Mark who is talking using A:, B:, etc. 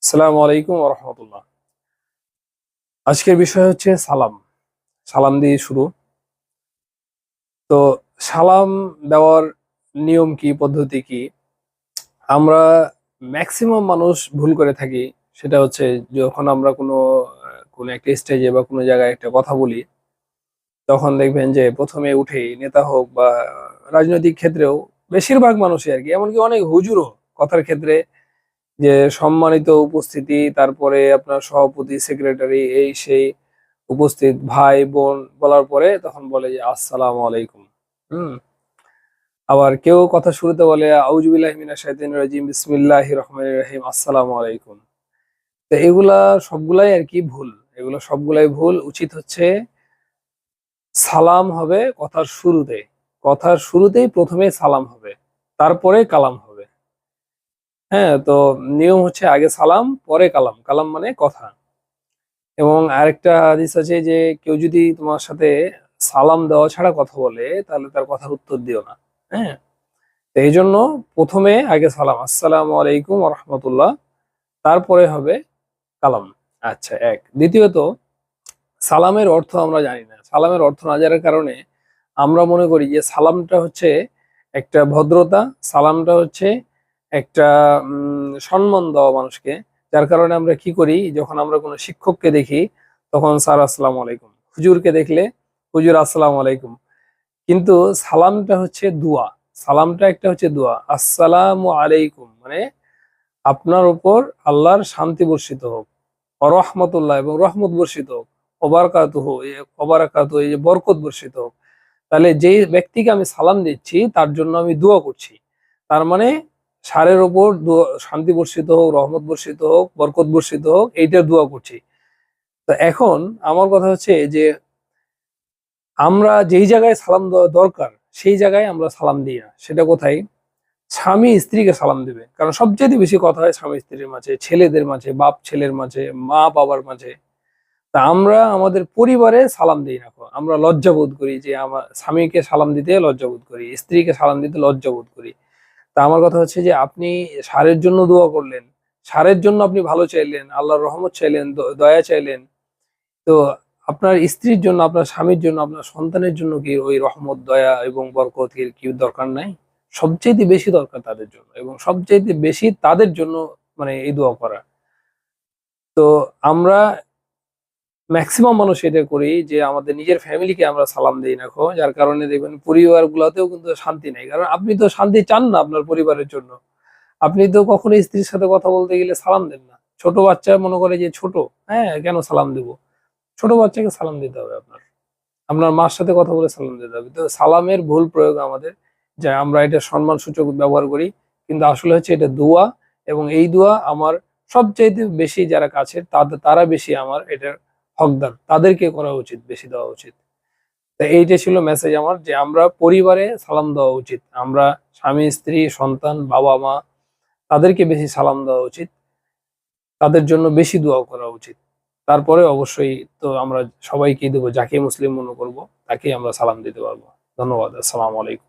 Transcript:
A: আসসালামু আলাইকুম রহমতুল্লাহ। আজকের বিষয় হচ্ছে সালাম। সালাম দিয়ে শুরু। তো সালাম দেওয়ার নিয়ম কি, পদ্ধতি কি? আমরা ম্যাক্সিমাম মানুষ ভুল করে থাকি। সেটা হচ্ছে যখন আমরা কোনো একটা স্টেজে বা কোনো জায়গায় একটা কথা বলি, তখন দেখবেন যে প্রথমে উঠেই নেতা হোক বা রাজনৈতিক ক্ষেত্রেও বেশিরভাগ মানুষই আর কি, এমনকি অনেক হুজুরও কথার ক্ষেত্রে যে সম্মানিত উপস্থিতি, তারপরে আপনার সভাপতি, সেক্রেটারি, এই সেই উপস্থিত ভাই বোন বলার পরে তখন বলে যে আসসালামু আলাইকুম। হুম। আবার কেউ কথা শুরুতে বলে আউযুবিল্লাহি মিনাশ শাইতানির রাজিম, বিসমিল্লাহির রহমানির রহিম, আসসালামু আলাইকুম। তো এগুলা সবগুলাই আর কি ভুল। এগুলো সবগুলাই ভুল। উচিত হচ্ছে সালাম হবে কথার শুরুতে। কথার শুরুতেই প্রথমে সালাম হবে, তারপরে কালাম হবে। হ্যাঁ, তো নিয়ম হচ্ছে আগে সালাম পরে কালাম। কালাম মানে কথা। এবং আরেকটা হাদিস আছে যে কেউ যদি তোমার সাথে সালাম দেওয়া ছাড়া কথা বলে, তাহলে তার কথার উত্তর দিও না। হ্যাঁ, তো এই জন্য প্রথমে আগে সালাম, আসসালামু আলাইকুম রহমতুল্লাহ, তারপরে হবে কালাম। আচ্ছা, এক। দ্বিতীয়ত, সালামের অর্থ আমরা জানি না। সালামের অর্থ না জানার কারণে আমরা মনে করি যে সালামটা হচ্ছে একটা ভদ্রতা, সালামটা হচ্ছে একটা সম্মান দেওয়া মানুষকে। যার কারণে আমরা কি করি, যখন আমরা কোনো শিক্ষককে দেখি তখন স্যার আসসালামু আলাইকুম, হুজুরকে দেখলে হুজুর আসসালামু আলাইকুম। কিন্তু সালামটা হচ্ছে দোয়া। সালামটা একটা হচ্ছে দোয়া। আসসালামু আলাইকুম মানে আপনার উপর আল্লাহর শান্তি বর্ষিত হোক, রহমতুল্লাহ এবং রহমত বর্ষিত হোক, ওবারাকাতুহু ওবারাকাতু এই যে বরকত বর্ষিত হোক। তাহলে যেই ব্যক্তিকে আমি সালাম দিচ্ছি তার জন্য আমি দোয়া করছি। তার মানে সারের ওপর শান্তি বর্ষিত হোক, রহমত বর্ষিত হোক, বরকত বর্ষিত হোক, এইটার দোয়া করছি। তো এখন আমার কথা হচ্ছে যে আমরা যেই জায়গায় সালাম দেওয়া দরকার সেই জায়গায় আমরা সালাম দিই না। সেটা কোথায়? স্বামী স্ত্রীকে সালাম দিবে, কারণ সবচেয়ে বেশি কথা হয় স্বামী স্ত্রীর মাঝে, ছেলেদের মাঝে, বাপ ছেলের মাঝে, মা বাবার মাঝে। তা আমরা আমাদের পরিবারে সালাম দিই না। আমরা লজ্জা বোধ করি, যে আমার স্বামীকে সালাম দিতে লজ্জা বোধ করি, স্ত্রীকে সালাম দিতে লজ্জা বোধ করি। তা আমার কথা হচ্ছে যে আপনি সারের জন্য দোয়া করলেন, সারের জন্য আপনি ভালো চাইলেন, আল্লাহর রহমত চাইলেন, দয়া চাইলেন। তো আপনার স্ত্রীর জন্য, আপনার স্বামীর জন্য, আপনার সন্তানের জন্য কি ওই রহমত, দয়া এবং বরকত কি দরকার নাই? সবচেয়ে বেশি দরকার তাদের জন্য, এবং সবচেয়ে বেশি তাদের জন্য মানে এই দোয়া করা। তো আমরা ম্যাক্সিমাম মানুষ এটা করি যে আমাদের নিজের ফ্যামিলিকে আমরা সালাম দিই না খো, যার কারণে দেখবেন পরিবার গুলাতেও কিন্তু শান্তি নেই। কারণ আপনি তো শান্তি চান না আপনার পরিবারের জন্য। আপনি তো কখনো স্ত্রীর সাথে কথা বলতে গেলে সালাম দেন না। ছোট বাচ্চা মনে করে যে ছোট, হ্যাঁ কেন সালাম দেব? ছোট বাচ্চাকে সালাম দিতে হবে আপনার। আপনার মার সাথে কথা বলে সালাম দিতে হবে। তো সালামের ভুল প্রয়োগ আমাদের, যে আমরা এটা সম্মান সূচক ব্যবহার করি, কিন্তু আসলে হচ্ছে এটা দোয়া। এবং এই দোয়া আমার সবচাইতে বেশি যারা কাছের তারা বেশি আমার এটার হকদার, তাদেরকে করা উচিত, বেশি দেওয়া উচিত। তো এইটা ছিল মেসেজ আমার, যে আমরা পরিবারে সালাম দেওয়া উচিত। আমরা স্বামী স্ত্রী সন্তান বাবা মা তাদেরকে বেশি সালাম দেওয়া উচিত, তাদের জন্য বেশি দোয়া করা উচিত। তারপরে অবশ্যই তো আমরা সবাইকেই দেবো, যাকে মুসলিম মনে করব তাকেই আমরা সালাম দিতে পারবো। ধন্যবাদ। আসসালামু আলাইকুম।